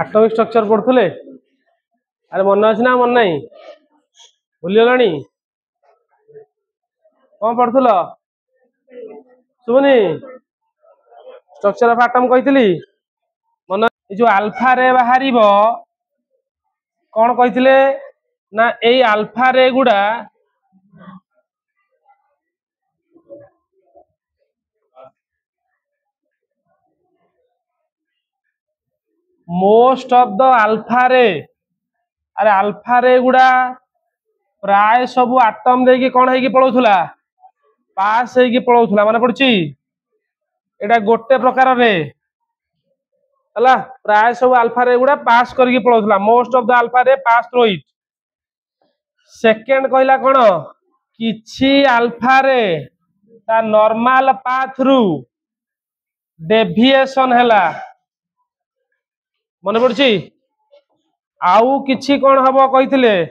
Atomic structure पढ़ुले अरे मन अच्छे ना मन नहीं भूलीगला कौन पढ़ुल शुभुनि स्ट्रक्चर ऑफ एटम कही मन जो अल्फा रे बाहर कौन कही ना यही अल्फा रे गुड़ा मोस्ट ऑफ द अल्फा रे अरे अल्फा रे गुड़ा प्राय सब आटम देकी कौन है पलाउला पास है पलाउला मन पड़ी एटा गोटे प्रकार रे है प्राय सब अल्फा रे गुड़ा पास करके पलाउला most of the alpha ray pass through it second कहला कौन किछि अल्फा रे ता नॉर्मल पाथ रु डेविएशन हैला मन पड़ी आउ किछि कौन हम कही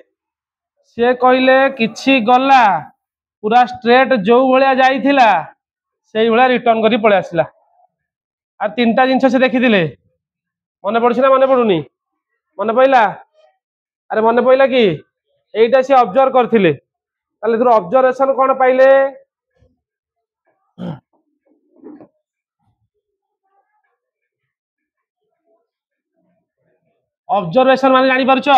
सी कहले किछि गला पूरा स्ट्रेट जो भाया जाइथिला से भाया रिटर्न करी पळे आसिला आ तीनटा जिनस से देखिथिले मन पड़छि ना मन पड़ुनी मन पइला अरे मन पइला कि एइटा से ऑब्जर्व करथिले ताले तुर ऑब्जर्वेशन कोन पाइले ऑब्जर्वेशन माने जानि परछ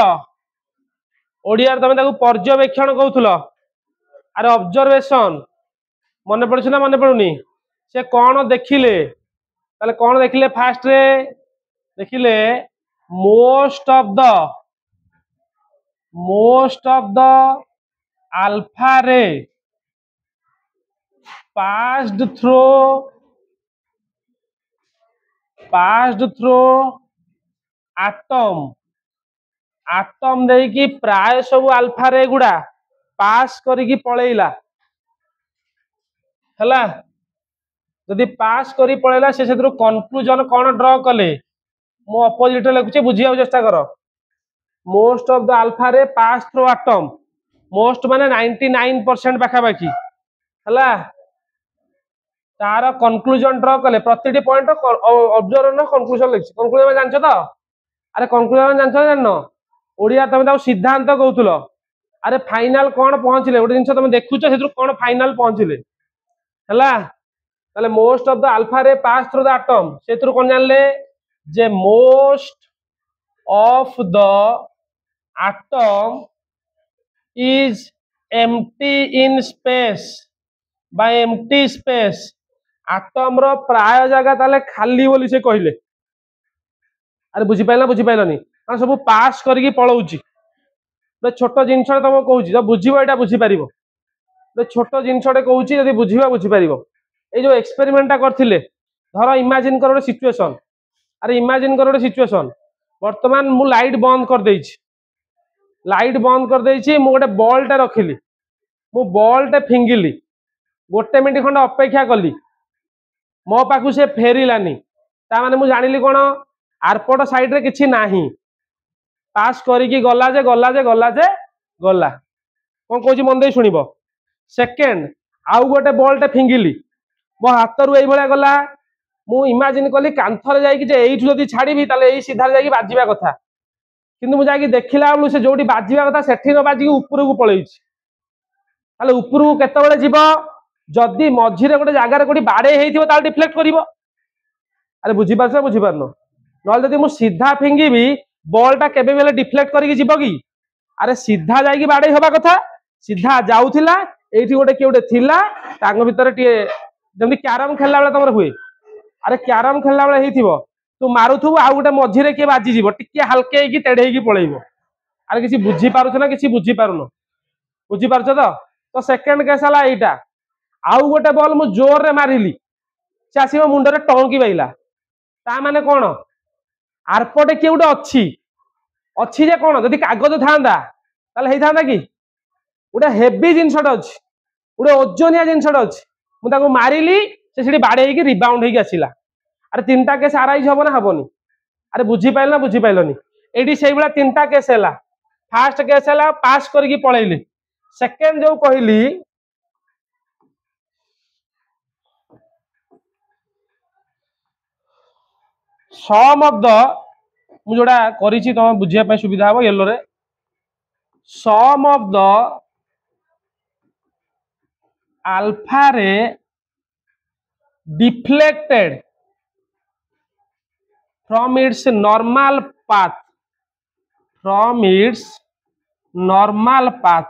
ओडिया तमे ताकू पर्यवेक्षण कहउथलो अरे ऑब्जर्वेशन मन पड़छ ना मन पड़ुनी से कौन देखिले ताले कौन देखिले फास्ट रे देखिले most of the alpha ray passed through atom देकी प्राय सब अल्फा रे गुड़ा पास करिकी पळेइला हला जदि पास करी पळेइला से सेतरो कंक्लूजन कोन ड्रा कले मो अपोजिट लिखुचे बुझिया चेष्टा कर most of the alpha ray pass through atom most माने 99% पाखापाखी हला तार कंक्लूजन ड्रा कले प्रतिटी पॉइंट ऑब्जर्वर न कंक्लूजन लिखछि कंक्लूजन जानछ तो अरे कंक्लूजन जानछ जानन ओडिया तमे ताऊ सिद्धांत कहउतलो अरे फाइनल कौन पहुंचले गोटे जिनस तुम देखुच से कौन फाइनल पहुंचले हला ताले most of the alpha ray pass through the atom से कौन जानले जे most of the atom is empty in space by empty space atom रो प्राय जगह ताले खाली बोली से कहले अरे बुझी पाइलनी कारण सब पास करके पलाउची छोट जिन तुम कहूँ जब बुझ यहाँ बुझीपार छोट जिनटे कहूँ जब बुझा बुझीपार ये जो एक्सपेरिमेंटा करथिले धर इमेजिन कर गोटे सिचुएशन अरे इमेजिन कर गोटे सिचुएशन वर्तमान मु लाइट बंद कर देइछि मु गोटे बॉलटे रखिली मु बॉलटे फिंगिली गोटे मिनट खंड अपेक्षा कली मो पाखु से फेरिलानी ता माने मु जानिली कोन आरपट साइड रे किछि नाही पास करिकी गला जे गला कौन कहूँ मन दे शुणिब सेकेंड आउ गोटे बॉलटे फिंगिली मो हाथ रू ये गला मु इमेजिन कली कांथर जाइए जदि छाड़ी ताले सीधार जाइए बाजिबा कथा किंतु मु जाइए देखिला बेलू से जोटी बाजिबा कथा सेठी न बाजिकी ऊपर को पळेइछि ताले ऊपर को केतेबेले जीव जदि मझिरे गोटे जगार कोठी बाड़े हेइथिबो ताले डिफ्लेक्ट करिवो अरे बुझिपारन नल जदि मु सीधा फिंगिबी बॉलटा केबे बेले डिफ्लेक्ट करके जीव कि अरे सीधा जाइए बाड़े हवा कथा सीधा जाउथिला एठी गोटे किए गोटे थिला तांग भितर टिए जमि क्यारम खेलला बेले तमर हुए अरे क्यारम खेलला बेले हेइथिबो तू मारुथु आउ गोटे मझिरे किए बाजी जीव टिके हल्के की तेढ़े की पळेइबो अरे किसी बुझी पारुछ ना किसी बुझी पारुनो बुझी पारुछ तो सेकंड केस हला एटा आउ गोटे बॉल मु जोर रे मारिली से आसीबो मुंडरे टंकी बाइला ता माने कोन आरपटे किए गोटे अच्छी जे कौन जदि कागज था कि गोटे हेवी जिनसटे अच्छी गोटे ओजनिया जिनसटे अच्छी मुझे मारिली से बाड़े रिबाउंड होगी आसला अरे तीनटा केस आराइज हम ना हेनी अरे बुझीपाल ना बुझीपालनी ये से भाया तीनटा केस है फास्ट केस है पास करके पलैली सेकेंड जो कहली सम ऑफ द मु जोड़ा करिछि तुम बुझिया पे सुविधा हो येलो रे some of the alpha ray deflected from its normal path from its normal path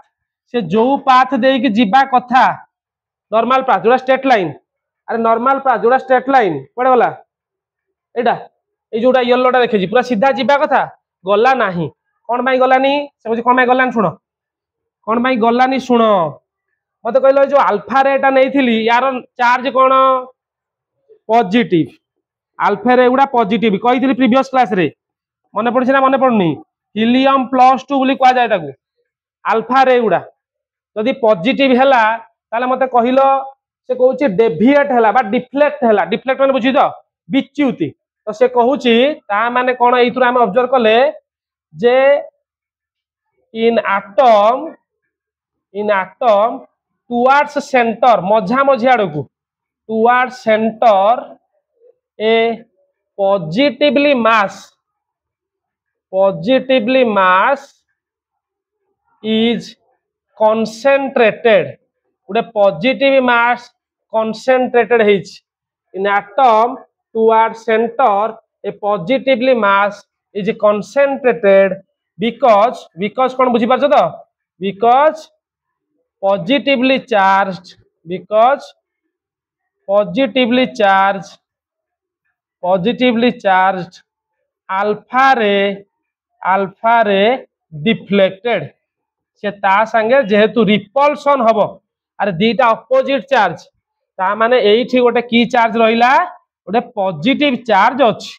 से जो पाथ दे कि जीवा कथा नॉर्मल पाथ जोड़ा स्ट्रेट लाइन अरे नॉर्मल पाथ जोड़ा स्ट्रेट लाइन पड़े गला एटा ए जोड़ा येलोटा देखिछि पूरा सीधा जीवा कथा गला नाही कोन भाई गलानी से कहछि कोन भाई गलानी सुनो कोन भाई गलानी सुनो मते कहलो जो अल्फा रे एटा नेइथिली यार चार्ज कोन पॉजिटिव अल्फा रे एगुडा पॉजिटिव कहिथिली प्रीवियस क्लास रे मने पड़छि ना मने पड़नी हीलियम +2 बोली कहा जाय ताकू अल्फा रे एगुडा जदि पॉजिटिव हैला ताले मते कहिलो से कहूछि डेविएट हैला बा डिफ्लेक्ट हैला डिफ्लेक्ट माने बुझी तो विच्युति तो से कहूछि ता माने कोन एइथुरा हम ऑब्जर्व कले जे इन एटम टुवर्ड्स सेंटर मझा मझी आड़कू towards centre a positively mass is concentrated गोटे पॉजिटिव मास concentrated है in atom towards center a positively mass is concentrated because कौन बुझी पारछ तो because positively charged alpha रे डिफ्लेक्टेड से ता संगे जेहेतु रिपल्सन हबो अरे दीटा अपोजिट चार्ज ता माने एठी गोटे की चार्ज रहिला गोटे पॉजिटिव चार्ज अछि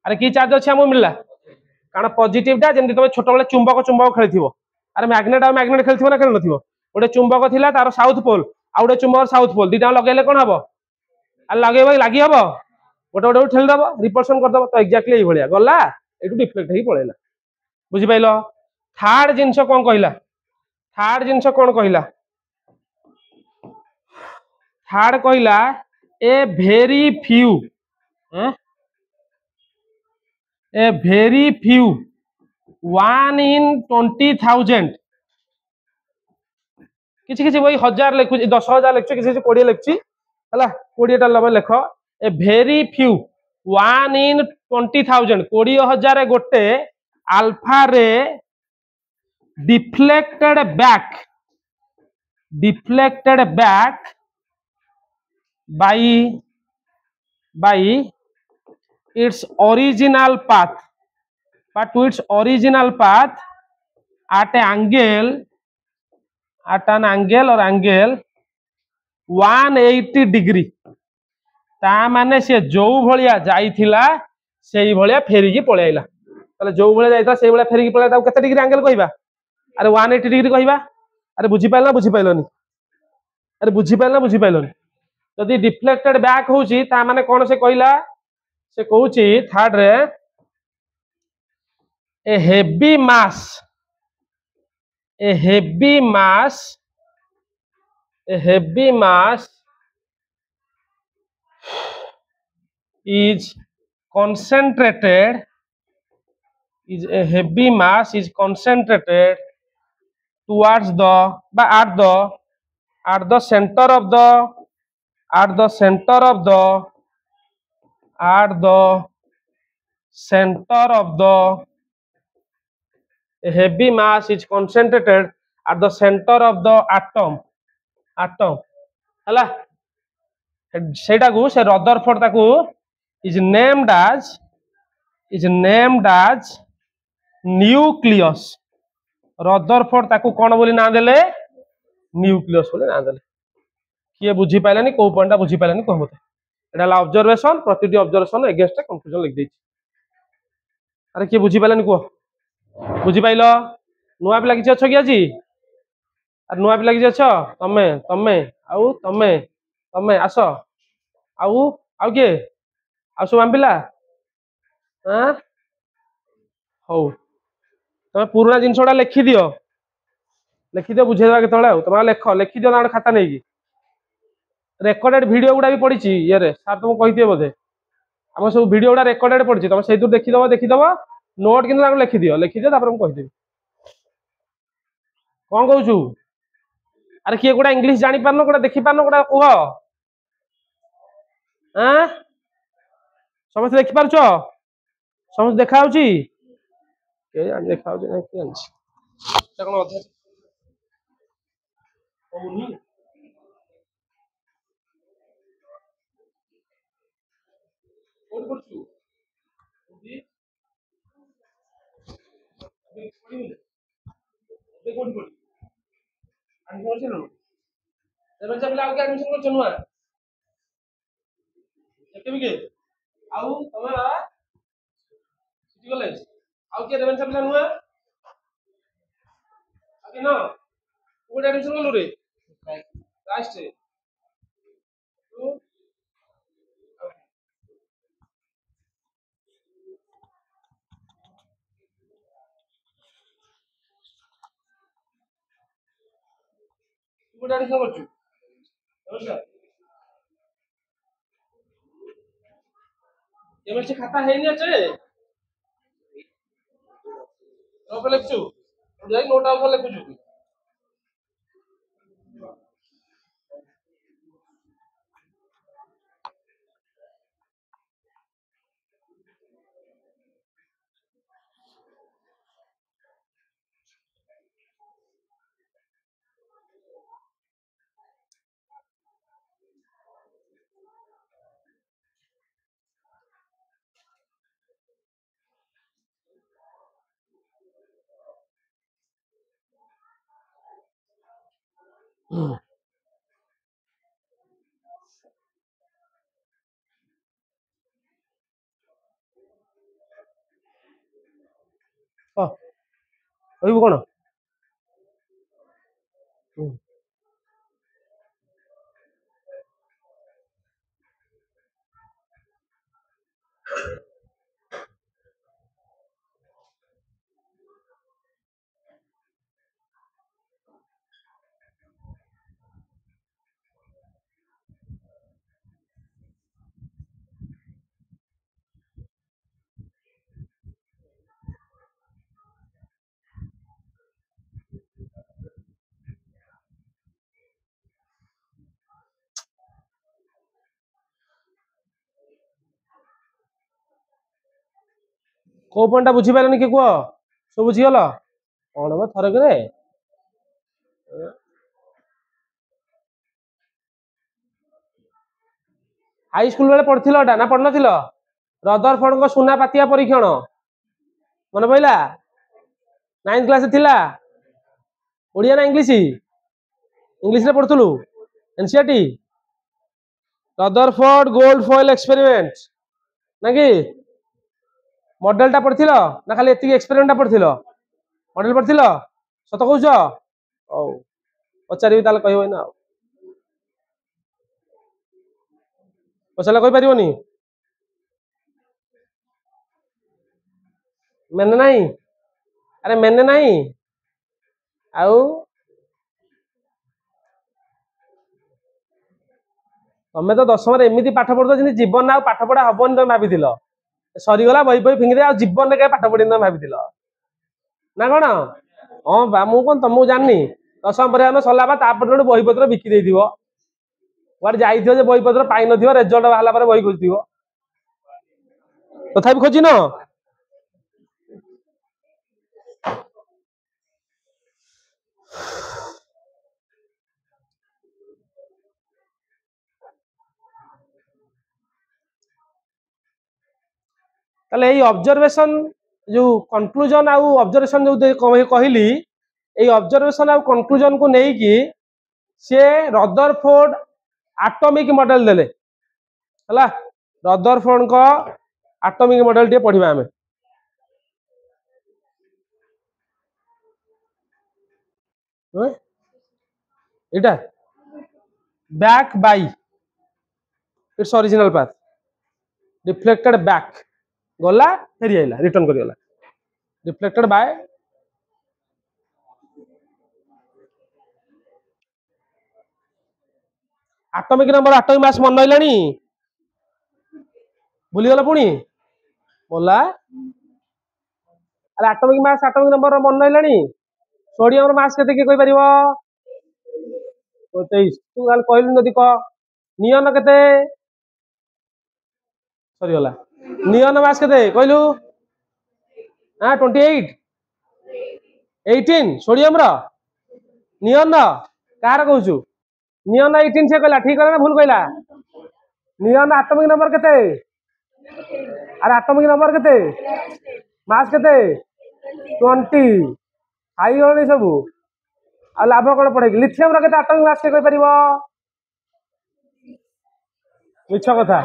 अरे की चार्ज अछि हमु मिलला कारण पॉजिटिव टा जेंति तुम छोट बेले चुंबक खेलथिबो अरे मैग्नेट खेलथिबो ना खेल नथिबो गोटे चुंबक थिला तार साउथ पोल आ गोटे चुंबक साउथ पोल दीटा लगेले कोन हबो आ लगेबो लागि हबो गोटे ठेल दबो रिपल्सन कर दबो तो एक्जेक्टली एही भलिया गला एटू डिफ्लेक्ट हेई पळेला बुझी पाइलो थर्ड जिंस कोन कहिला थर्ड कहिला ए वेरी फ्यू 1 in 20,000 किछि किछि वही 1000 लिखु 10,000 लिखु किछि 20 लिखछि हला 20 टा लबे लेख ए वेरी फ्यू 1 in 20,000 20,000 गोटे alpha ray deflected back by its original path at an angle 180 degree ता माने से जो भलिया जाइथिला सेही भलिया फेरिकी पळे आइला ताले जो भलिया जाइता सेही भलिया फेरिकी पळे ता केते डिग्री एंगल कहिबा अरे 180 डिग्री कहिबा अरे बुझी पाइलनी अरे बुझी पाइलनी जदि डिफ्लेक्टेड बैक होउची ता माने कोन से कहिला से कहूची थर्ड रे ए heavy mass is concentrated towards the at the center of the a heavy mass is concentrated at the center of the atom हला सेटा को से रदरफोर्ड ताकू is named as nucleus Rutherford ताकू कोन बोली ना देले न्यूक्लियस बोली ना देले किए बुझी पाइलानी को पॉइंटटा बुझी पाइलानी को मते एटा ला ऑब्जर्वेशन प्रतिटी ऑब्जर्वेशन अगेंस्ट कंक्लूजन लिख देछि अरे किए बुझी पाइलानी को बुझी पाइलो नुआ पिला किछ छ कि आजी अरे नुआ पिला किछ छ तमे आसो आउ के आ सब आंबिला हां हो तमे पुराना जिंसोडा लिखि दियो बुझे देबा केतळे तमे लिखि दियो ना खाता नै की रेकॉर्डेड वीडियो गुडा भी पड़ी ये रे सार तुमको कही बोधे आम सब वीडियो गुडा रेकॉर्डेड पड़ी तुम से देखी दबो नोट कि लिखिदियो तापर मुझे कहीदेवी कौन कहू अरे किए गोटा इंग्लीश जानी पारन गोटा देखी पारन गोटा कह समस्त देखिपार समस्त देखा देखा कौन अधा खाता है लिखु नोट आउट लिखुचु कहू कौन को पॉइंटा बुझीपारे कि कह सब बुझीगल कौन थरक हाई स्कूल बेले पढ़ा ना पढ़ न रदरफोर्ड सुना पातिया परीक्षण मन पड़ा 9th क्लास थिला ओडिया ना इंग्लिश इंग्लिश रे पढ़ुलु NCERT Rutherford gold foil experiment ना कि मॉडलटा पढ़ ना खाली एति एक्सपेरिमेंट पढ़ मॉडल पढ़ सत कौच औ पचारि ताले कहबो ना पचारे कहि परिबोनी मैंने नहीं अरे मैंने नहीं आउ तमें तो 10th एमती पाठ पढ़ो जी जीवन ना पाठ पढ़ा हबनी तुम भाभी सरीगला बही बही फिंगी आ जीवन में क्या पाठ पढ़ी तुम भाभी ना कौन हाँ बा मु कौन तुमको जानी 10th पर सरला गोटे बहीपत्र बिकी कुआड़े जाइए बहीपत्र पाई न रेजल्ट बाहर बही खोज तथा खोजी न ऑब्जर्वेशन जो कंक्लूजन आउ ऑब्जर्वेशन जो कहली ये ऑब्जर्वेशन आउ कंक्लूजन को लेकिन सी रदरफोर्ड एटॉमिक मॉडल देले हला रदरफोर्ड को एटॉमिक मॉडल टे पढ़िबा हमें इटा back by its original path reflected back गला फेरी आइला रिटर्न करिगला reflected by atomic number atomic mass मन रहिलानी भूली गला पुणी बोला एटॉमिक मास एटॉमिक नंबर मन रहिलानी सोडियम रो मास केते के कहि परिबो 23 तू गाल कहलु नदी क नियन केते सरी होला नियन मास केते कहलु हां 28 18 सोडियम रो नियन रो कार कहउछु नियन 18 से कहला ठीक कहला ना भूल कहला नियन एटॉमिक नंबर केते अरे एटॉमिक नंबर केते मास केते 20 हाई होनी सब आ लाभ कौन पड़े लिथियम रो केते एटॉमिक मास के कहि परिबो मिछ कथा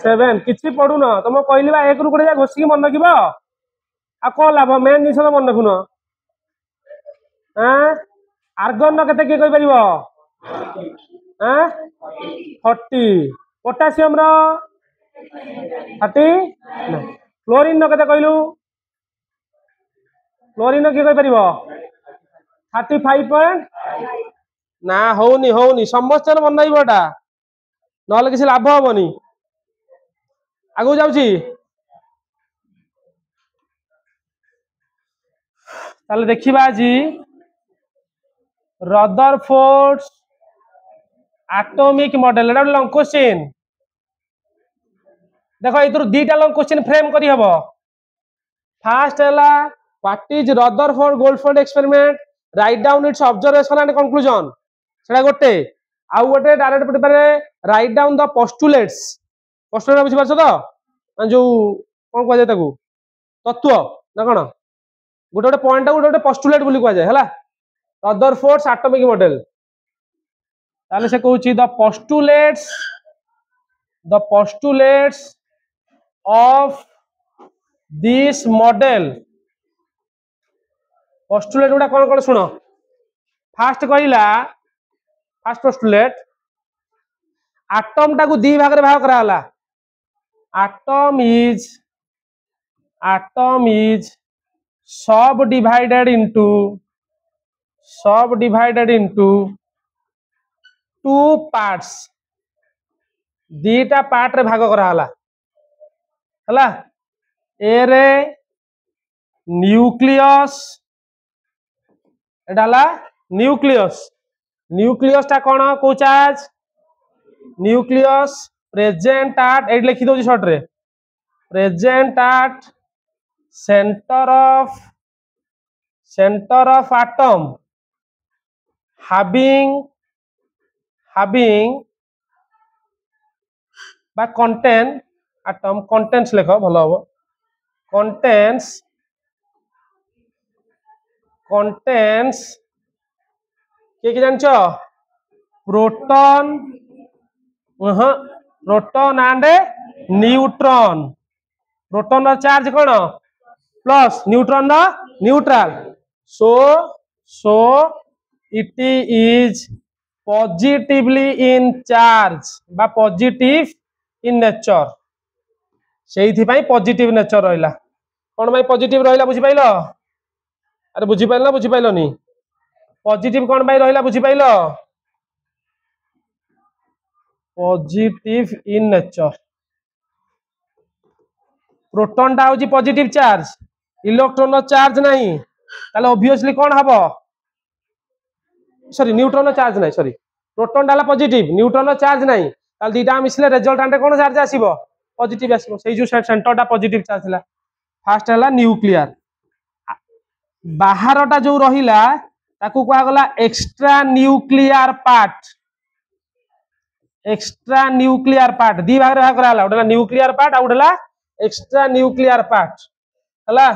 7 किछि पढु न तुम कहली बा 1 रु कोडे जा घोसी मन रखिबो आ को लाभ मेन निस तो मन रखुन हां आर्गन रो केते के कहि परिबो हां 40 पोटेशियम रो 30 क्लोरीन रो केते कहलु क्लोरीन के कहि परिबो 35 पॉइंट ना होनी समस्त मन नाइबोटा नहले किसी लाभ हबनी आगु जाउची ताले देखिबा आज रदरफोर्ड एटॉमिक मॉडल एटा लॉन्ग क्वेश्चन देखो इधर दीटा लॉन्ग क्वेश्चन फ्रेम करी हबो फर्स्ट हैला what is Rutherford gold foil experiment write down its observation and conclusion सेटा गोटे आउ गोटे direct paper write down the postulates postulate बुझी परछ तो जो कोन कहै ताकू तत्व ना कोन गोटे गोटे पॉइंट गोटे गोटे पोस्टुलेट बोली कहै जाय हला रदरफोर्ड एटॉमिक मॉडल ताले से कहूची the postulates of this model postulate गुडा कौन कौन सुनो फास्ट कहला फास्ट पोस्टुलेट एटम टाकू दी भाग रे भाग करा हला atom is sub divided into two parts दीटा पार्ट रे भाग करा हला ए रे न्यूक्लियस एडाला न्यूक्लियस टा कोन को charge nucleus present at at लिखि दो शॉर्ट रे present at centre of atom having बा contain atom contents लेखो भलो हो contains के जानछो प्रोटॉन एंड न्यूट्रॉन प्रोटॉन रो चार्ज कोन प्लस न्यूट्रॉन रो neutral so it is positively in charge बा पॉजिटिव इन नेचर सेइथि पई पॉजिटिव नेचर रहला कोन भाई पॉजिटिव रहला बुझी पाइलो अरे बुझी पाइलो बुझी पाइलोनी पॉजिटिव कोन भाई रहला बुझी pilo positive in nature proton टा होची पॉजिटिव चार्ज इलेक्ट्रॉन रो चार्ज नहीं ताले ऑब्वियसली कोन हबो सॉरी न्यूट्रॉन रो चार्ज नहीं सॉरी प्रोटॉन डाला पॉजिटिव न्यूट्रॉन रो चार्ज नहीं ताले दीटा मिसले रिजल्टेंट कोन चार्ज आसीबो पॉजिटिव आसीबो सेई जो सेंटरटा पॉजिटिव चार्ज थिला फर्स्ट हला न्यूक्लियर बाहरटा जो रहिला ताकू कहा गला एक्स्ट्रा न्यूक्लियर पार्ट दी भाग रे भाग कराला ओडला न्यूक्लियर पार्ट आ ओडला एक्स्ट्रा न्यूक्लियर पार्ट हला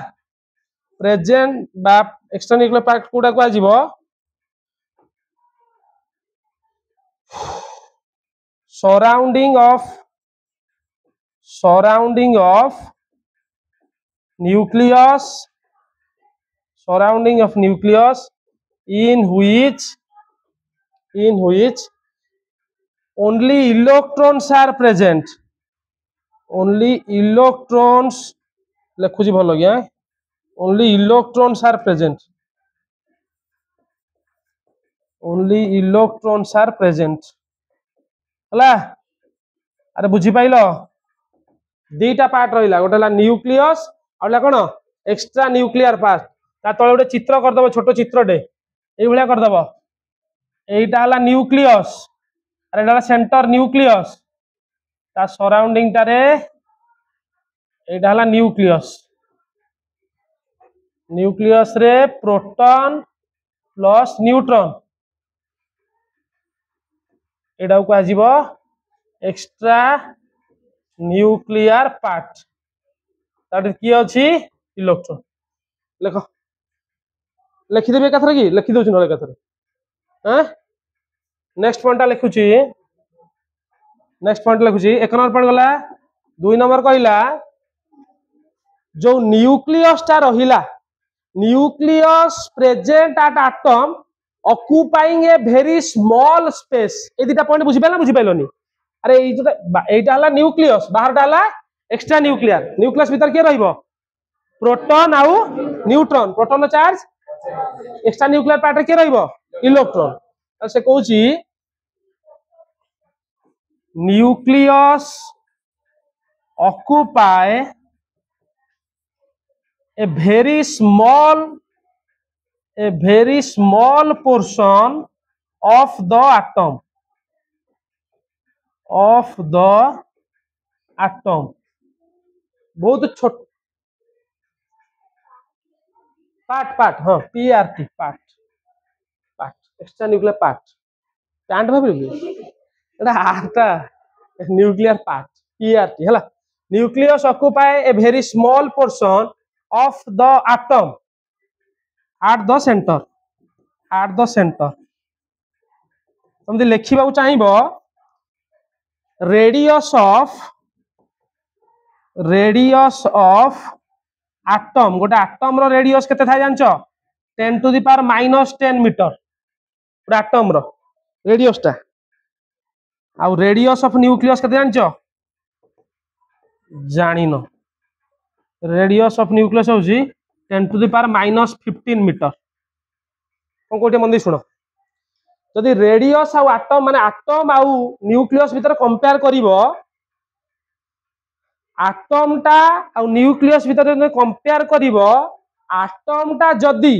प्रेजेंट बा एक्स्ट्रा न्यूक्लियर पार्ट कोडा को आजीबो surrounding of nucleus in which only electrons are present only electrons लिखुची भलो गया only electrons are present हला अरे बुझी पाइलो दीटा पार्ट रहिला गोटेला न्यूक्लियस आउला कोन एक्स्ट्रा न्यूक्लियर पार्ट ता तले गोटे चित्र करदब छोट चित्रटे ये करदब एटा हला न्यूक्लियस अरे एटा सेंटर न्यूक्लियस ता सराउंडिंग टारे एटा हला न्यूक्लियस न्यूक्लियस रे प्रोटॉन प्लस न्यूट्रॉन एटा को आजीबो एक्स्ट्रा न्यूक्लियर पार्ट ताटे की अछि इलेक्ट्रॉन लेख लिखि देबे कथरा की लिखि दोछ न कथरा हां नेक्स्ट पॉइंट लिखुची नेक्स्ट पॉइंट लिखुची एक नंबर पॉइंट गला दुई नंबर कहला जो न्यूक्लियस टा रहिला nucleus present at atom occupying a very small space ए दुटा पॉइंट बुझी पाइलनी अरे एटा हला न्यूक्लियस बाहरटा हला एक्स्ट्रा न्यूक्लियर न्यूक्लियस भीतर के रहइबो प्रोटॉन आउ neutron proton charge extra nuclear part के रहइबो इलेक्ट्रॉन से कहूची nucleus occupy a very small portion of the atom बहुत छोट पार्ट हाँ PRT part extra nuclear part पैंट भाभी एटा आरटा न्यूक्लियर पार्ट PRT हला nucleus occupy a very small portion of the atom at the center तुम लिखा चाहिए रेडियस ऑफ एटम गोटे एटम रो रेडियस केते था जानछ 10 टू द पावर -10 मीटर पूरा एटम रो रेडियस टा आ रेडियस ऑफ न्यूक्लियस केते जानछ जानिनो रेडियस ऑफ न्यूक्लियस होची 10 टू द पावर -15 मीटर कोन कोटे मंदी सुनो जदि रेडियस आ एटम माने एटम आ न्यूक्लियस भीतर कंपेयर करिवो एटम टा आ न्यूक्लियस भीतर जदि कंपेयर करिवो एटम टा जदि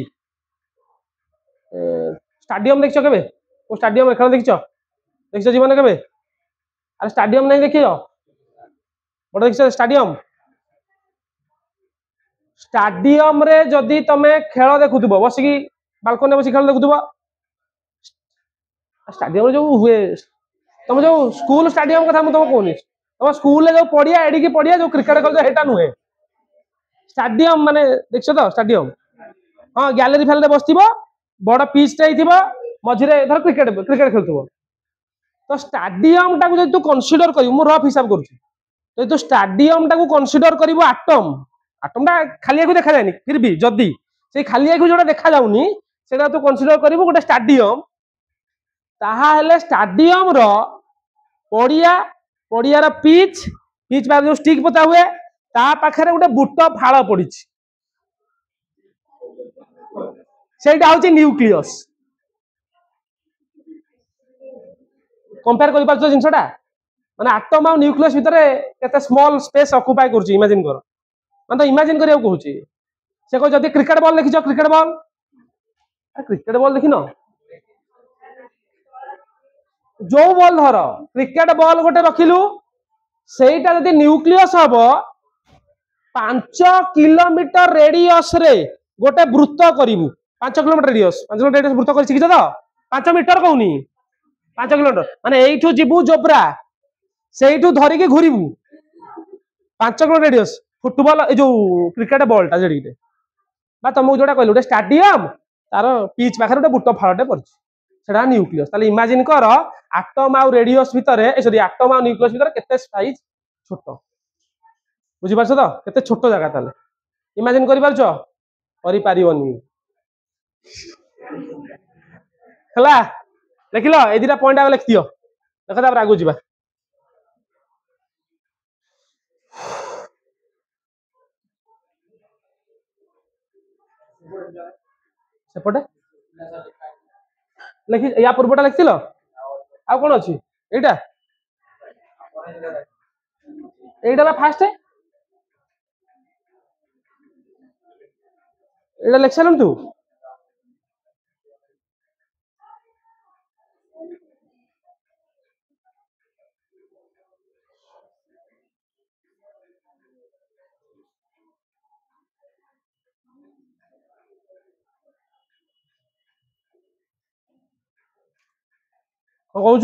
स्टेडियम देखछो केबे ओ स्टेडियम खेल देखछो जीवन केबे अरे स्टेडियम नहीं देखियो बड़ देखछो स्टेडियम रे जदि तमे खेल देखुथबो बसिकी बालकनी बसी खेल देखुथबो स्टेडियम रे जो हुए तुम जो स्कूल स्टेडियम कथा तुम कहनी तुम स्कूल रे जो पड़िया एडी की पड़िया जो क्रिकेट खेल हेटा नुहे स्टेडियम माने देखछो तो स्टेडियम हां गैलरी फेल रे बसथिबो बड़ पिच टे हिथिबो मझिरे धर क्रिकेट खेलथबो तो स्टेडियम टा को जदि तू कंसीडर करिवो मु रफ हिसाब करूची तो तू स्टेडियम टा को कंसीडर करिवो एटम टा खालिया को देखा जायनी फिर भी जदी से खालिया को जोटा देखा जाउनी सेटा तू कंसीडर करिवो गोटे स्टेडियम ताहा हेले स्टेडियम रो पड़िया रो पिच पर जो स्टिक पोता हुए ता पाखरे गोटे बूट फाळ पड़िछि सेटा होची न्यूक्लियस कंपेयर करि पाछो जिंसटा माने एटम आ न्यूक्लियस भितरे केते स्मॉल स्पेस ऑक्युपाई करछि इमेजिन कर माने तो इमेजिन करिया कहूची से को जदी क्रिकेट बॉल देखिछो क्रिकेट बॉल देखिनो जो बॉल धर क्रिकेट बॉल गोटे रखिलु सेटा जदी न्यूक्लियस हबो 5 किलोमीटर रेडियस रे गोटे वृत्त करिवु 5 किलोमीटर रेडियस वृत्त कर सिखिछ तो 5 मीटर कहूनी 5 किलोमीटर माने एइठू जिबु जोब्रा सेइठू धरि के घुरिबु 5 किलोमीटर रेडियस फुटबॉल ए जो क्रिकेट बॉल टा जडीटे बा तुमको जोटा कहलु गोटे स्टेडियम तार पिच पाखरे गोटे बूट फाळटे पड़छि सेटा न्यूक्लियस ताले इमेजिन कर एटम आ रेडियस भितरे सॉरी एटम आ न्यूक्लियस भितरे केते साइज छोट बुझी पारछ तो केते छोट जगह ताले इमेजिन करि पारछ करि पारिवनी हला लिखिलो ए दिटा पॉइंट आ लिख दियो देखा तापर आगु जीवा सेपटे लिखि या पूर्वटा लिखिलो आ कोन अछि एटा बा फास्ट एटा लेख सारन तू कहूँ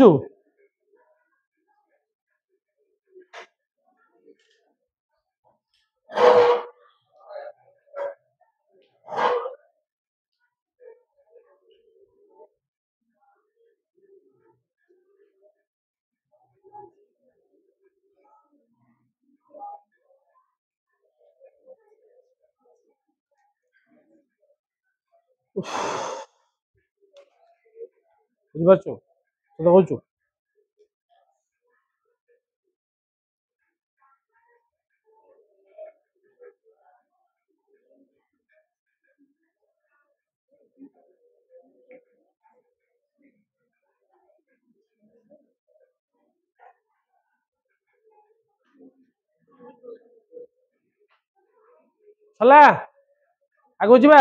बुझिपारछु कहूँ चला आगो जीवा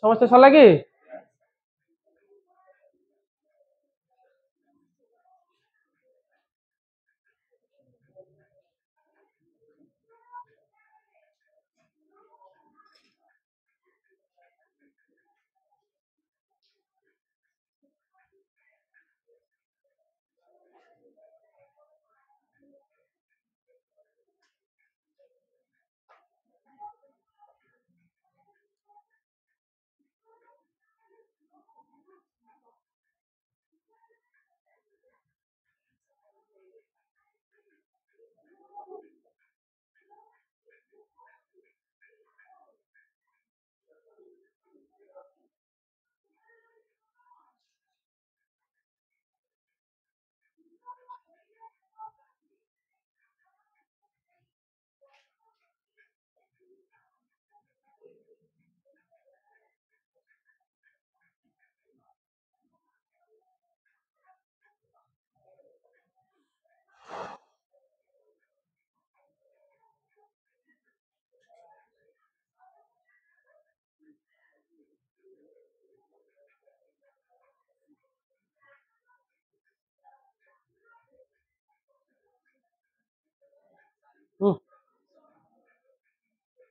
समस्त सरला कि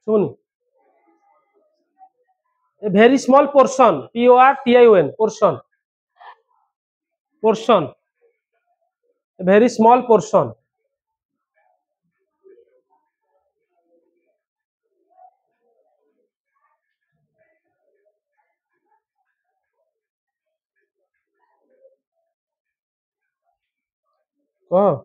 सुन ए भेरी स्मॉल पोर्शन PORTION पोर्शन भेरी स्मॉल पोर्शन कह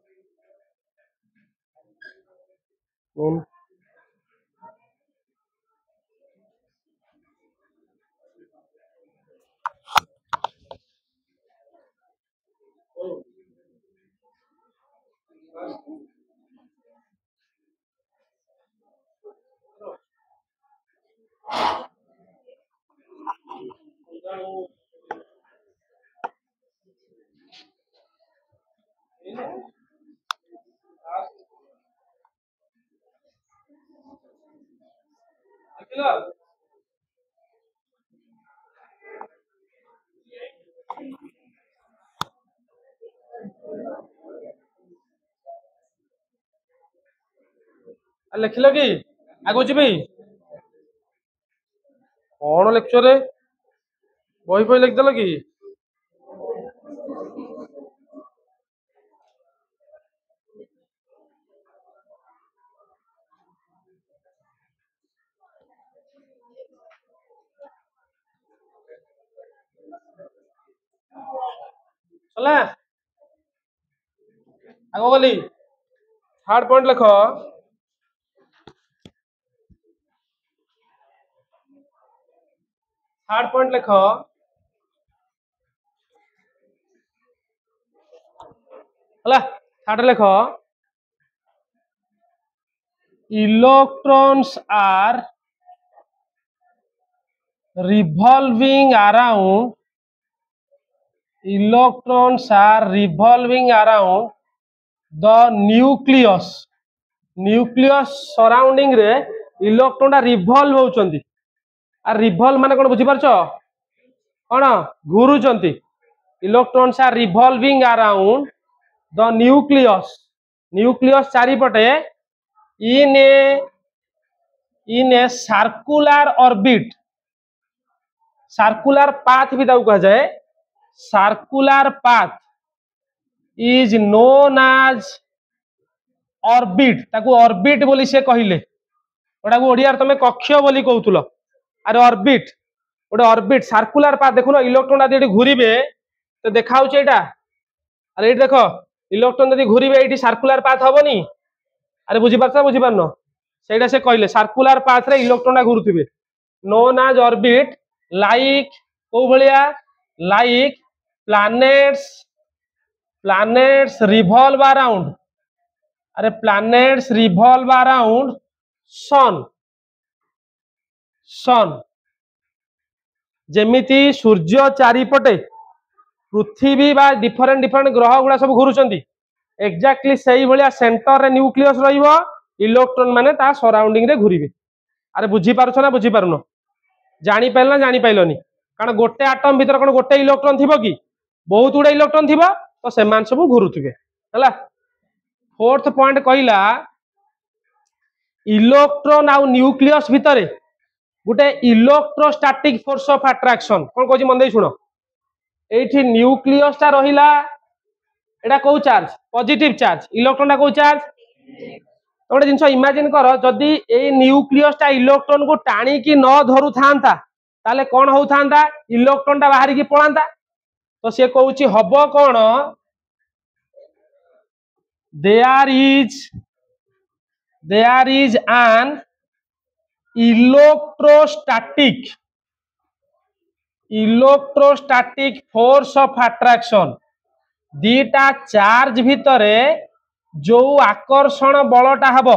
लिखल कि आगो जी कौन लेक्चर बही फही लिखदेल कि चला आगो गली हार्ड पॉइंट लिख हार्ड पॉइंट लिख हला हार्ड लिख electrons are revolving around electrons are revolving around the nucleus surrounding रे इलेक्ट्रॉन टा रिवॉल्व होउचंती आ रिवॉल्व माने कोन बुझी परछो कोन घुरुचंती electrons are revolving around the nucleus चारिपटे इन ए सर्कुलर पाथ भी ताऊ कहा जाए circular path is known as orbit ताकू ऑर्बिट बोली से कहिले ओटा को ओडिया तमे कक्ष बोली कहउतुलो अरे ऑर्बिट ओटे ऑर्बिट सर्कुलर पाथ देखुनो इलेक्ट्रॉन आदि घुरीबे तो देखाउ छै एटा अरे एट देखो इलेक्ट्रॉन यदि घुरीबे एटी सर्कुलर पाथ हबनी अरे बुझी पारनो सेटा से कहले सर्कुलर पाथ रे इलेक्ट्रॉन घुरुथिबे नोन एज ऑर्बिट लाइक को भलिया लाइक प्लैनेट्स रिवॉल्व अराउंड अरे प्लैनेट्स रिवॉल्व अराउंड सन जेमिति सूर्य चारिपटे पृथ्वी बा डिफरेंट ग्रह गुड़ा सब घुरुचंती एक्जाक्टली सही भलिया सेंटर रे न्यूक्लियस रहिबो इलेक्ट्रॉन माने ता सराउंडिंग रे घुरीबे अरे बुझी पारुछ ना बुझी पारुनो जानी पाइल ना जानी पाइलनी कारण गोटे आटम भीतर कोन गोटे इलेक्ट्रॉन थिबो कि बहुत गुडे इलेक्ट्रॉन थिबो तो सेमान सब घुरुथिबे हला फोर्थ पॉइंट कहिला इलेक्ट्रॉन आ न्यूक्लियस भीतर गोटे इलेक्ट्रोस्टैटिक फोर्स ऑफ अट्रैक्शन कोन कहजी मन दे सुनो एठी न्यूक्लियस ता रहिला एटा को चार्ज पॉजिटिव चार्ज इलेक्ट्रॉन ता को चार्ज तो गोटे जिनस इमेजिन कर जदि ए न्यूक्लियस ता इलेक्ट्रॉन को टाणी की न धरु थांता ताले कोन हो थांता इलेक्ट्रॉन ता बाहर की पळांता तो से कहउची हबो कोन there is an electrostatic force of attraction दीटा चार्ज भितरे जो आकर्षण बलटा हबो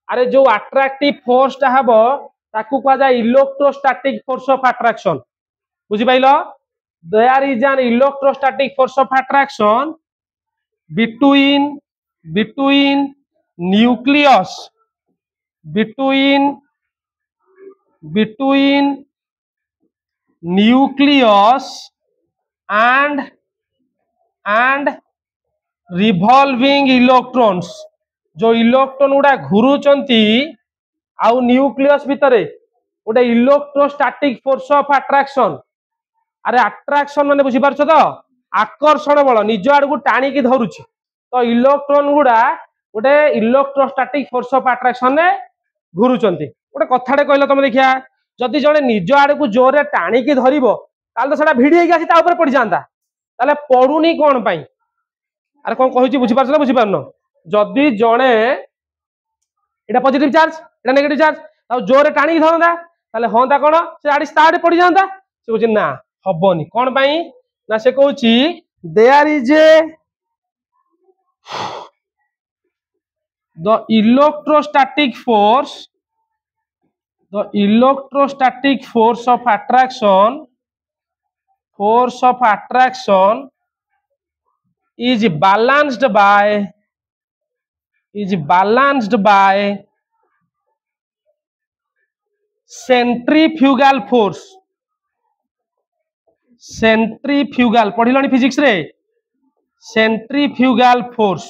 अरे जो अट्रैक्टिव फोर्स टा हबो ताकू कहा जाय इलेक्ट्रोस्टैटिक फोर्स ऑफ अट्रैक्शन बुझी पाइलो there is an electrostatic force of attraction between nucleus between nucleus and revolving electrons जो इलेक्ट्रॉन गुडा घुरुचंती आउ न्यूक्लियस भितरे गोटे इलेक्ट्रोस्टैटिक फोर्स ऑफ अट्रैक्शन अरे अट्रैक्शन माने बुझी पारछो तो आकर्षण बल निज आड़ को टाणी की धरुची तो इलेक्ट्रॉन गुडा गोटे इलेक्ट्रोस्टैटिक फोर्स ऑफ अट्रैक्शन ने घुरुचंती गोटे कथाटे कहलो तुम देखिया जदि जड़े निज आड़ को जोरे टाणी की धरिबो ताल तो सेटा भिड़ी हेकी आसी ता ऊपर पड़ी जांता ताले पडुनी कोन पई अरे कोन कहूची बुझी पारछ ना बुझी पारनो जदि जणे एटा पॉजिटिव चार्ज एटा नेगेटिव चार्ज ता जोरे टाणी की धरंदा ताले होंदा कोन से आड़ी स्टार्ट पड़ी जांता से कहूची ना हबोनी कोन पई ना से कहूची there is the electrostatic force of attraction is balanced by centrifugal force पढ़िलनी फिजिक्स रे सेंट्रीफ्यूगल फोर्स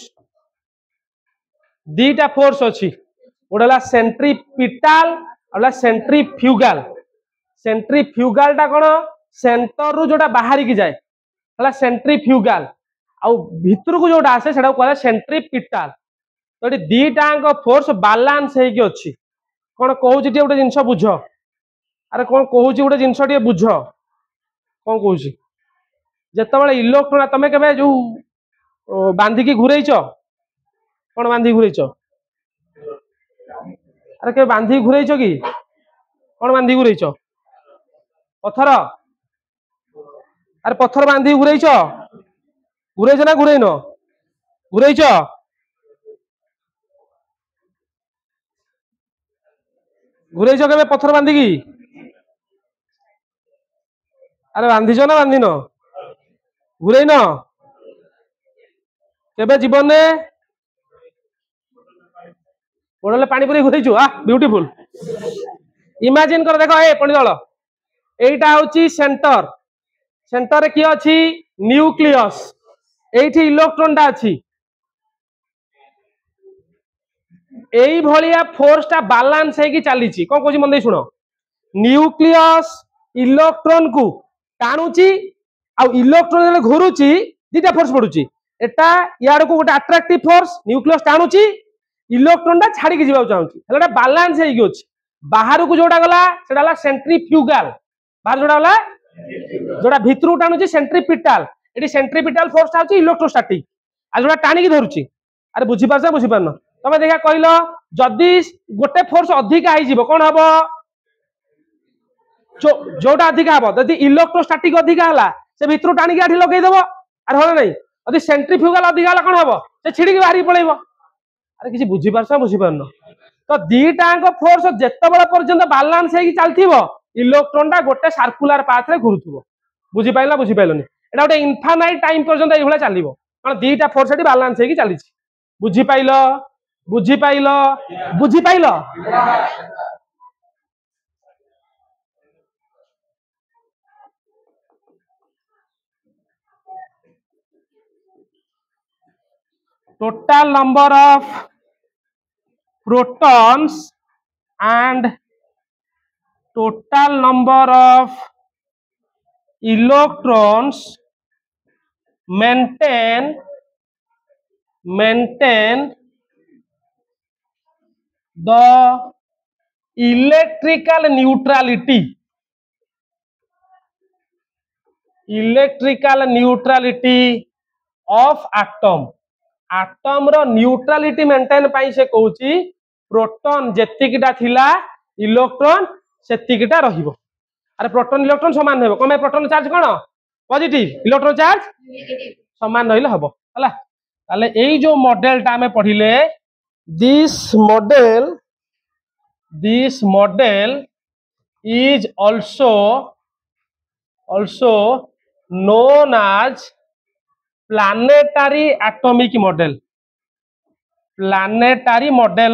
दीटा फोर्स अच्छी गोटे सेंट्रीपिटाल और सेंट्रीफ्यूगल टा कौन सेंटर रु जोटा बाहर की जाए सेंट्रीफ्यूगल आउ भितर को जोटा आसे सेटा कहला सेंट्रीपिटाल तो ये दीटा फोर्स बालांस होगी अच्छी कौन कहूँ गोटे जिनस बुझ अरे कौन कहूँ गोटे जिनस बुझ कौन कहूँ जिते इलेक्ट्रॉन तमें के जो बांधिकी घूरेच कौन बांधिकी घूरेच अरे के बांधिकी घूरेच कि कौन बांधिकी घूरेच पत्थर अरे पत्थर बांधिकी घूरेच ना घूरेन घूरेच घूरेच के पत्थर बांधिकी अरे बांधिच ना बांधिन घुरैन केबे जीवन में गोड़े पानी पूरी घुरैचु आ ब्यूटीफुल इमेजिन कर देख ए पंडित दल एटा हूँ सेंटर सेंटर किए अच्छी न्यूक्लियस एठी इलेक्ट्रॉन टा अच्छी एई भलिया फोर्स टा बैलेंस है कि चली कौन कहूँ मन शुण न्यूक्लियस इलेक्ट्रॉन को टाणुची आ इलेक्ट्रॉन घुरुची दीटा फोर्स पड़ुची एटा यार को गोटे अट्रैक्टिव फोर्स न्यूक्लियस टाणुची इलेक्ट्रॉन टा छाड़ी के जीवा चाहूची हेला बैलेंस है कि अछि बाहर को जोड़ा गला सेटा हला सेंट्रीफ्यूगल बाहर जोड़ा गला जोड़ा भितरु टाणुची सेंट्रीपिटल एटी सेंट्रीपिटल फोर्स टा अछि इलेक्ट्रोस्टैटिक आ जोड़ा टाणी की धरुची अरे बुझी पारछ बुझी पारन तमे देखा कहलो जदी गोटे फोर्स अधिक आइ जीवो कोन हबो जोटा अधिक हबो जदी इलेक्ट्रोस्टैटिक अधिक हला से भितरु टाणी के आठी लगै देबो अरे हो नहीं जदी सेंट्रीफ्यूगल अधिक हला कोन हबो से छिड़ी के बाहरी पळेबो अरे किसी बुझी पारछ बुझी पारन तो दीटांग फोर्स जेते बेला पर्यंत बैलेंस है कि चलथिबो इलेक्ट्रॉन टा गोटे सर्कुलर पाथ रे घुरुथुबो बुझी पाइला बुझी पाइलनी एटा गोटे इनफाइनाइट टाइम पर्यंत एई भला चलिबो कारण दीटा फोर्स एटी बैलेंस है कि चली बुझी पाइलो बुझी पाइलो बुझी pilo total number of protons and total number of electrons maintain the electrical neutrality of atom atom रो न्यूट्रालिटी मेंटेन पाई से कहूची प्रोटॉन जेतिकिटा थिला इलेक्ट्रॉन सेतिकिटा रहिबो अरे प्रोटॉन इलेक्ट्रॉन समान हेबो कमे प्रोटॉन चार्ज कोन पॉजिटिव इलेक्ट्रॉन चार्ज नेगेटिव समान रहिले हबो हला ताले एई जो मॉडल टा हमें पढिले this model is also known as planetary atomic model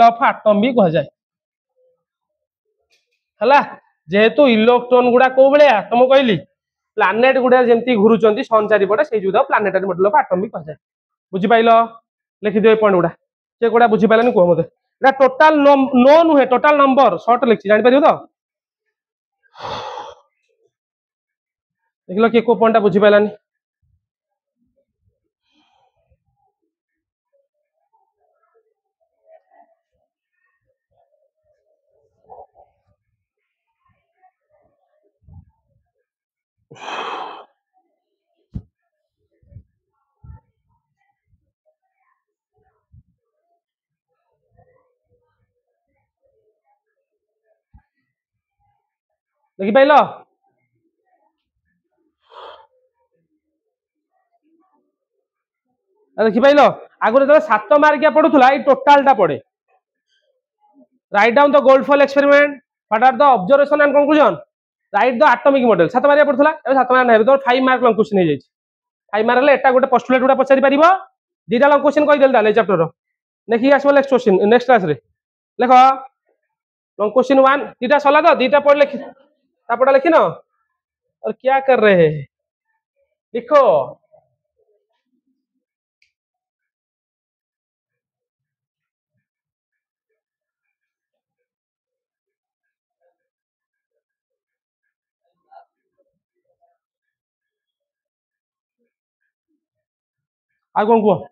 of atom भी कह जाए हला जेहेतु इलेक्ट्रॉन गुडा को बलिया तुम कहली प्लानेट गुडा जेमती घुरुचंती सन चारि पटे सेई जुदा प्लानेटरी मॉडल ऑफ एटम भी कह जाए बुझि पाइलो लिखि दियो पॉइंट गुडा से गुडा बुझि पाइलानी को मते एटा टोटल नो नुहे टोटल नंबर शॉर्ट लिखि जानि परियो तो देखलो के को पॉइंट बुझि पाइलानी देखि पाइलो देखि पाइलो आगु जो 7 मार्किया पडुथला ई टोटल टा पड़े write down the gold foil experiment what are the observation and conclusion write the atomic model 7 मार्किया पडुथला ए 7 मार्क नै तो 5 मार्क लंग क्वेश्चन हो जाई 5 मार्क ले एटा गोटे पोस्टुलेट गुडा पचारि परिबो दीटा लंग क्वेश्चन कहि देल दाले चैप्टर रो देखि आसबो नेक्स्ट क्वेश्चन नेक्स्ट क्लास रे देखो लॉन्ग क्वेश्चन 1 दीटा सला तो दीटा पढ़ लिख तापड़ा लिखी ना और क्या कर रहे हैं लिखो आ कौन कह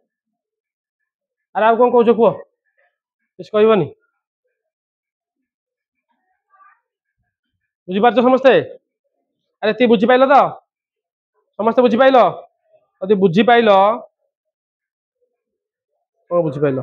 अरे आ कौन कौच कह किस कहबनी बुझीपार समस्ते अरे ती बुझीपाल तो समस्ते बुझीपाल यदि बुझीपाल कौन बुझीपाल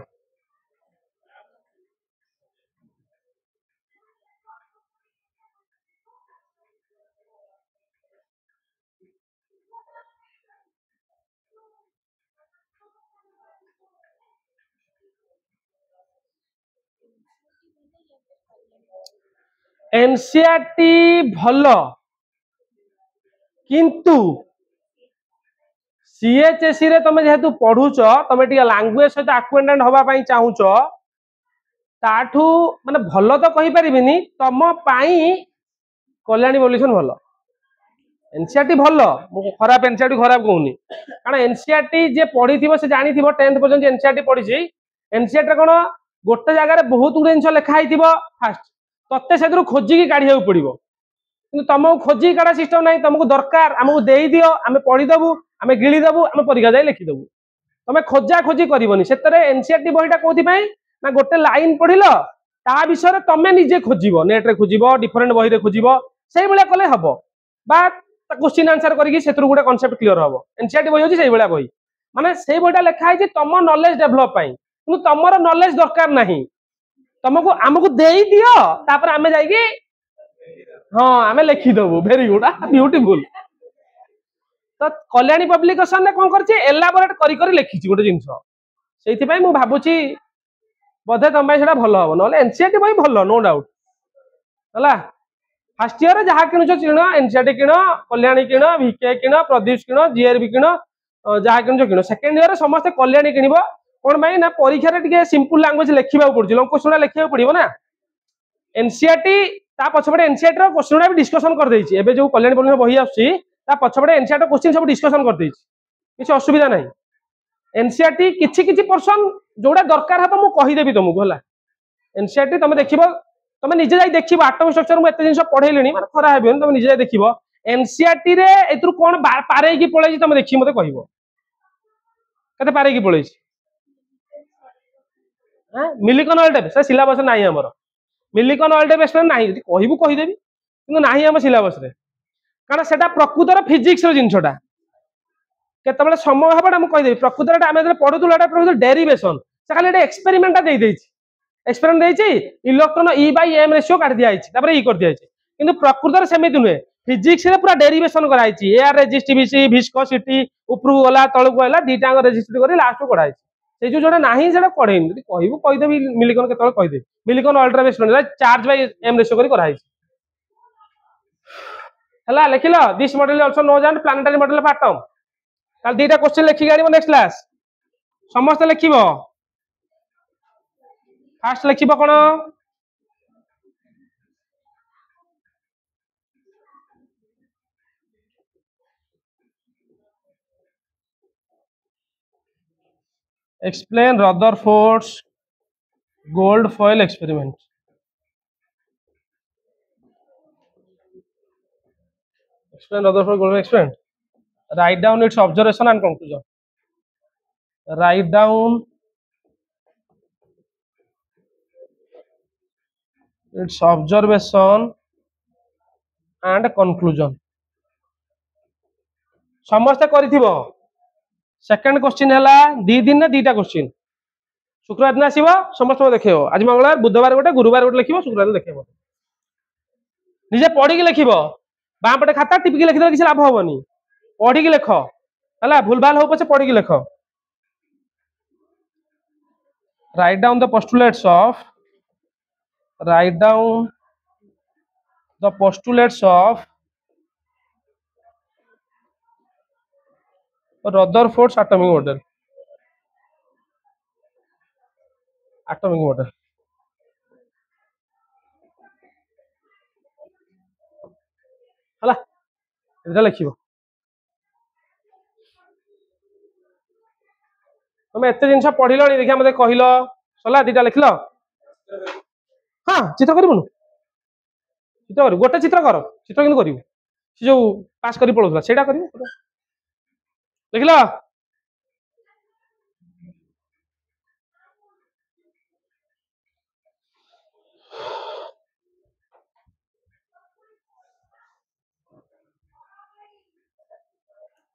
एनसीईआरटी भल किंतु सीएचएससी रे तुम जेहेतु पढ़ुच तुम लांगुएज सहित आक्वेंटेड हवा चाहूच ताठू माने भल तो कही परिबिनी तम पाई कल्याणी पब्लिकेशन भल एनसीईआरटी भल मु खराब एनसीईआरटी खराब कहूनी कारण एनसीईआरटी जे पढ़ी से जानी 10th पर्यंत एनसीईआरटी पढ़ी एनसीईआरटी कौन गोटे जगह बहुत गुड जिन लिखाई फास्ट तत्ते से खोजिकी काढ़ा पड़ो कि तुमको खोजिकी काढ़ा सिस्टम ना तुमको दरकार आमको दे दियो आम पढ़ीदेबू आम गिड़ीदेबू आम परीक्षा जाए लिखिदेबू तुम खोजा खोजी करनी से एनसीईआरटी बहीटा कौन ना गोटे लाइन पढ़िल ता विषय तुम निजे खोज नेट्रे खोज डिफरेन्ट बही खोज से कले हम बा क्वेश्चन आंसर करके गोटे कनसेप्ट क्लीयर हम एनसीईआरटी बही होची बही माने से बहीटा लिखाई तुम नॉलेज डेभलप कि तुम नॉलेज दरकार नहीं तुमको आमको दे दियो तापर आमे जाइए हाँ आमे लिखिदेबू वेरी गुड ब्यूटीफुल तो कल्याणी पब्लिकेशन कौन कर एलाबोरेट करी लिखी गोटे जिनस से भावुची बोधे तुम से भल हम ना एनसीईआरटी बही भल नो डाउट है फास्ट इयर जहाँ किणुच किण एनसीईआरटी किण कल्याणी किण भिके किण प्रदीप किण जीआरबी किण जहाँ किणुच किण सेकेंड इयर समस्त कल्याणी किणव कौन भाई ना परीक्षा सिंपल लैंग्वेज लिखा पड़े लंग क्वेश्चन लिखा पड़ो ना एनसीईआरटी पछपटे एनसीईआरटी क्वेश्चन भी डिस्कसन कर जो कल्याणी पब्लिकेशन बही आसुची पछपटे एनसीईआरटी क्वेश्चन सब डिस्कसन कर किसी असुविधा ना एनसीईआरटी किछि किछि पर्सन जोड़ा दरकार हम मुझे कहीदेवी तुमको है एनसीईआरटी तुम देख तुम निजे जाई देख आटम स्ट्रक्चर मुझे जिन पढ़ेली मैं खराब तुम निजे जाई देख एनसीईआरटी रे एथुर कौन पारे पलैसी तुम देखी मत कह पारे पलैसी मिलिकन ऑयल टेप से सिलेबस ना आमर मिलिकन ऑयल टेप एक्सप्लेन ना कहबू कहीदेवी कि ना आम सिलेबस कारण से प्रकृतर फिजिक्स जिनसा केतबेले समय हबा मुझे कहीदेवी प्रकृतर आम पढ़ुला डेरिवेशन से खाली experiment experiment electron e by m ratio काट दिया ई कर दिया किंतु प्रकृतर सेमिति नुहे फिजिक्स रे पूरा डेरिवेशन कराई एयर रेजिस्टिविटी विस्कोसिटी उपरू गला तलू गला दीटा रेजिस्ट कर लास्ट को से जो जोड़ा नहीं से पढ़ेनि यदि कहबू कहीदेवी मिलिकन के कहीदेवी मिलिकन अल्ट्रा experiment charge by m ratio कर कराई है लिखिल दिस मॉडल आल्सो नोज एंड प्लानेटरी मॉडल ऑफ एटम कल दीटा क्वेश्चन लिखिक आनिबो नेक्स्ट क्लास समस्त लिखिबो फास्ट लिखिबो कोन explain Rutherford's gold foil experiment. Explain Rutherford gold foil experiment. Write down its observation and conclusion. Write down its observation and conclusion. समस्त करिथिबो सेकंड क्वेश्चन है दी दिन ना दीटा क्वेश्चन शुक्रवार दिन आसो समस्त देखेब आज मंगलवार बुधवार गोटे गुरुवार गोटे लिख शुक्रवार दिन देखेब निजे पढ़ी लिख बाँ पटे खाता टिपिकी लिखिदे किसी लाभ हेनी पढ़ी लिख है भूल भाल हो पचे पढ़ी लिख right down the postulates of right down the postulates of Rutherford's atomic model. Atomic model. हला एटा लिखिबो तुम एते जिनस पढ़िलनी देखिया मते कहिलो सला दीटा लिखलो हां चित्र करिबुनु चित्र कर गोटे चित्र कर चित्र किन करिवु से जो पास करी पळोला सेटा करिवु लिखलो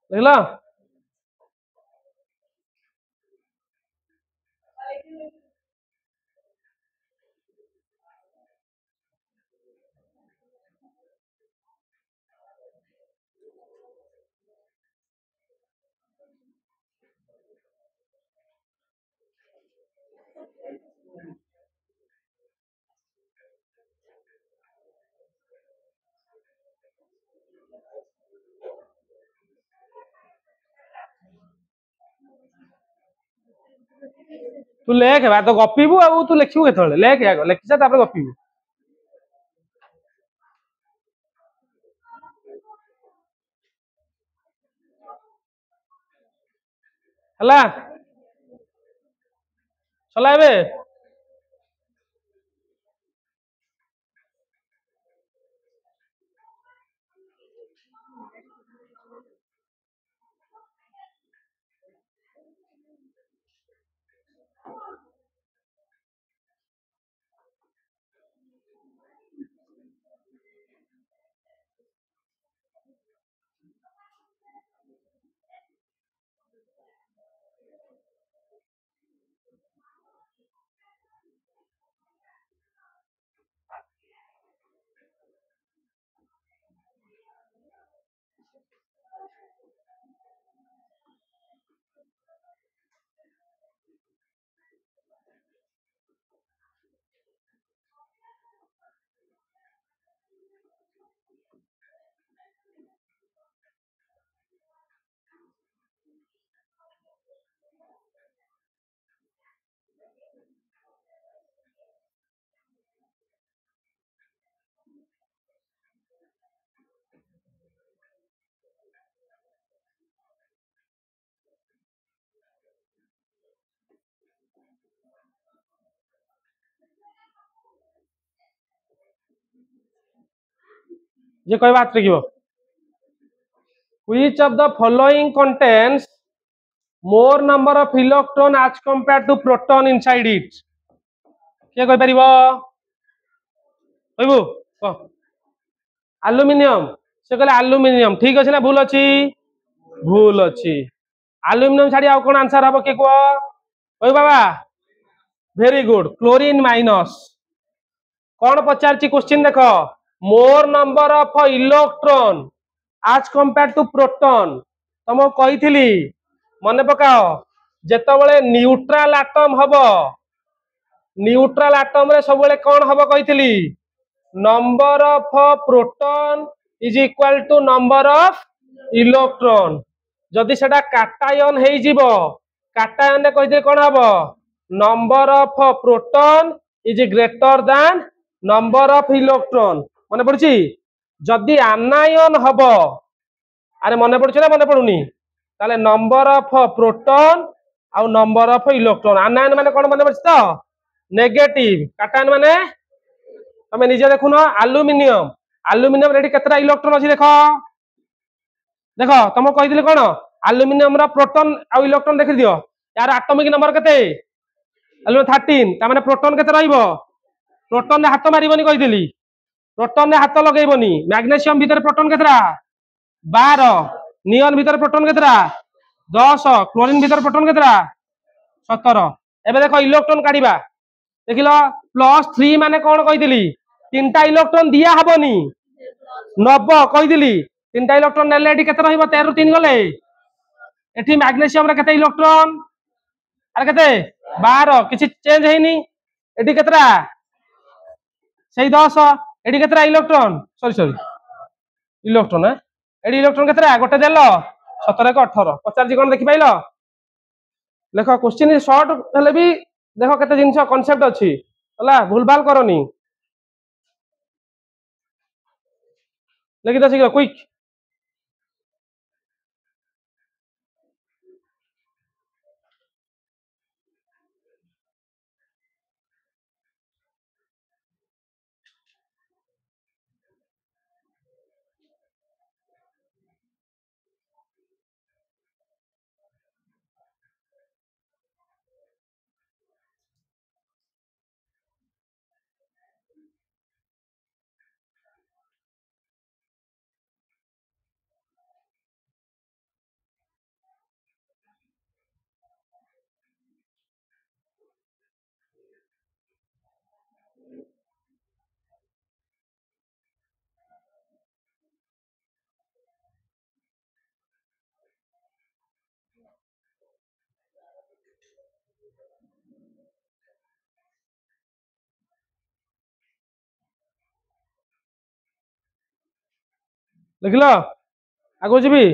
लिखलो तू लेख बा तो गपिबू आ तू लिखिबू केतले लेख आग लिखि जा तापर गपिबू हला चला एबे जे कहबा हाथ लिखिबो which of the following contains more number of electron as compared to proton inside it के कहि परिबो कहबू कह एल्युमिनियम से कहले एल्युमिनियम ठीक अछि ना भूल अछि एल्युमिनियम छाडी आ कोन आंसर हबो के को ओय बाबा वेरी गुड क्लोरीन माइनस कौन पचारची क्वेश्चन देख मोर नंबर ऑफ इलेक्ट्रॉन आज कंपेयर टू प्रोटॉन तुम कही मन पकाओ जेतबेले न्यूट्रल एटम हबो न्यूट्रल एटम रे सबले कौन हबो कही number of proton is equal to number of electron जदि सेटा काटायन हेई जिवो काटायन रे कही कौन हबो number of proton is greater than number of electron मन पड़ुची जदि आनायन हबो अरे मन पड़ुची ना मन पड़ुनी ताले नंबर ऑफ प्रोटॉन आउ नंबर ऑफ इलेक्ट्रॉन आनायन माने कोन मन पड़छ तो नेगेटिव काटायन माने तमे निजे देखुन एल्युमिनियम एल्युमिनियम रेडी केतरा इलेक्ट्रॉन अछि देखो देखो तुम कहि दिले कोन एल्युमिनियम रा प्रोटॉन आउ इलेक्ट्रॉन देखि दियो यार एटॉमिक नंबर केते एल्युमिनियम 13 ता माने प्रोटॉन केते रहइबो प्रोटॉन ने हाथ मारिबोनी कहि दिली प्रोटॉन ने हाथ लगेइबोनी मैग्नीशियम भीतर प्रोटॉन केतरा 12 नियन भीतर प्रोटॉन केतरा 10 क्लोरीन भीतर प्रोटॉन केतरा 17 एबे देखो इलेक्ट्रॉन काढिबा देखिलो +3 माने कोन कहि दिली तीनटा इलेक्ट्रॉन दिया हबोनी 90 कहि दिली तीनटा इलेक्ट्रॉन नेले एठी केते रहइबो 13 रु 3 गले एठी मैग्नीशियम रे केते इलेक्ट्रॉन अरे केते 12 किछि चेंज हेनी एठी केतरा सेही 10 एठी केतरा इलेक्ट्रॉन सॉरी इलेक्ट्रॉन एठी इलेक्ट्रॉन केतरा गोटे देलो 17 को 18 पचार जी कोन देखि पाइलो देखो क्वेश्चन इज शॉर्ट हेले भी देखो केते जिंस कांसेप्ट अछि हला भूलभाल करनी लेकिन तो शीघ्र क्विक लिखलो आगो जीबी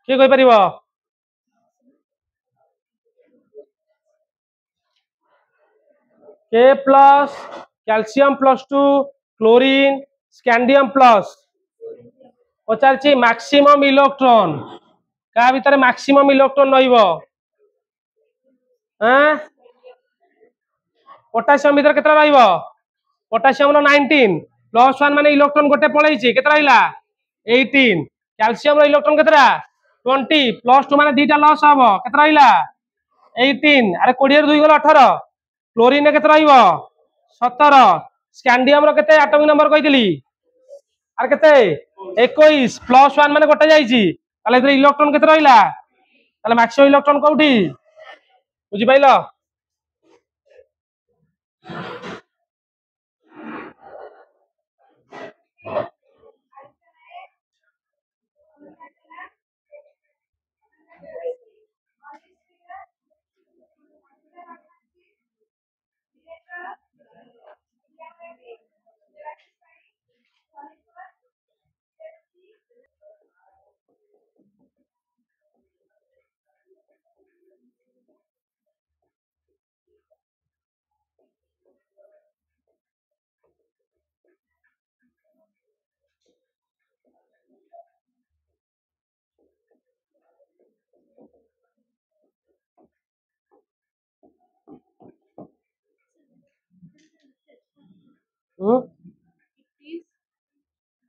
କିଏ କହିପାରିବ? K plus calcium plus 2 chlorine scandium plus पचारछि मैक्सिमम इलेक्ट्रॉन का भीतर मैक्सिमम इलेक्ट्रॉन रहइबो हां पोटेशियम भीतर केतरा रहइबो पोटेशियम रो 19 प्लस 1 माने इलेक्ट्रॉन गोटे पळैछि केतरा रहिला 18 कैल्शियम रो इलेक्ट्रॉन केतरा 20 प्लस 2 माने दीटा लॉस हबो केतरा रहिला 18 अरे 20 रे 2 गला 18 क्लोरीन रे केतरा रहइबो 17 स्कैंडियम रो केते एटॉमिक नंबर कहितली आर केते 21 प्लस 1 माने गोटे जाईछि ताले इधर इलेक्ट्रॉन केते रहिला ताले मैक्सिमम इलेक्ट्रॉन कोउठी बुझि पाइलो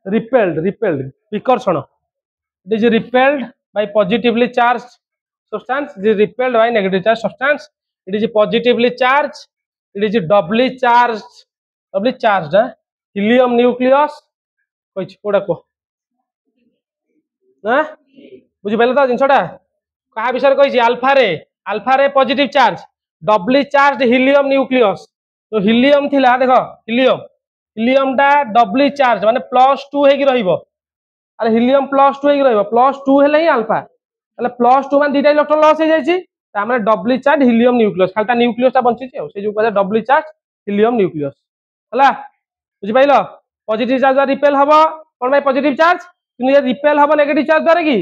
repelled विकर्षण it is repelled by positively charged substance it is repelled by negative charged substance it is positively charged it is doubly charged helium nucleus कहिछ कोडा को ना बुझि पाइलो त जिंसटा का विषय कहिछि alpha ray positive charge doubly charged helium nucleus तो हीलियम थिला देखो हीलियम टा डबली चार्ज माने +2 हेकी रहइबो अरे हीलियम +2 हेकी रहइबो +2 हेले ही अल्फा ताले +2 माने दीटा इलेक्ट्रॉन लॉस हे जाईछि ता माने डबली चार्ज हीलियम न्यूक्लियस खालता न्यूक्लियस ता बंची छै से जो कहले डबली चार्ज हीलियम न्यूक्लियस हला बुझि पाइलो पॉजिटिव चार्ज रिपेल हबो कोन भाई पॉजिटिव चार्ज किन ये रिपेल हबो नेगेटिव चार्ज द्वारा की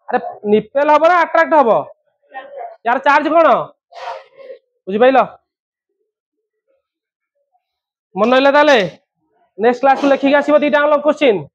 अरे रिपेल हबो ना अट्रैक्ट हबो यार चार्ज कोन बुझि पाइलो मन होइला ताले नेक्स्ट क्लास को लेखिक आसीबो दीटा अंक क्वेश्चन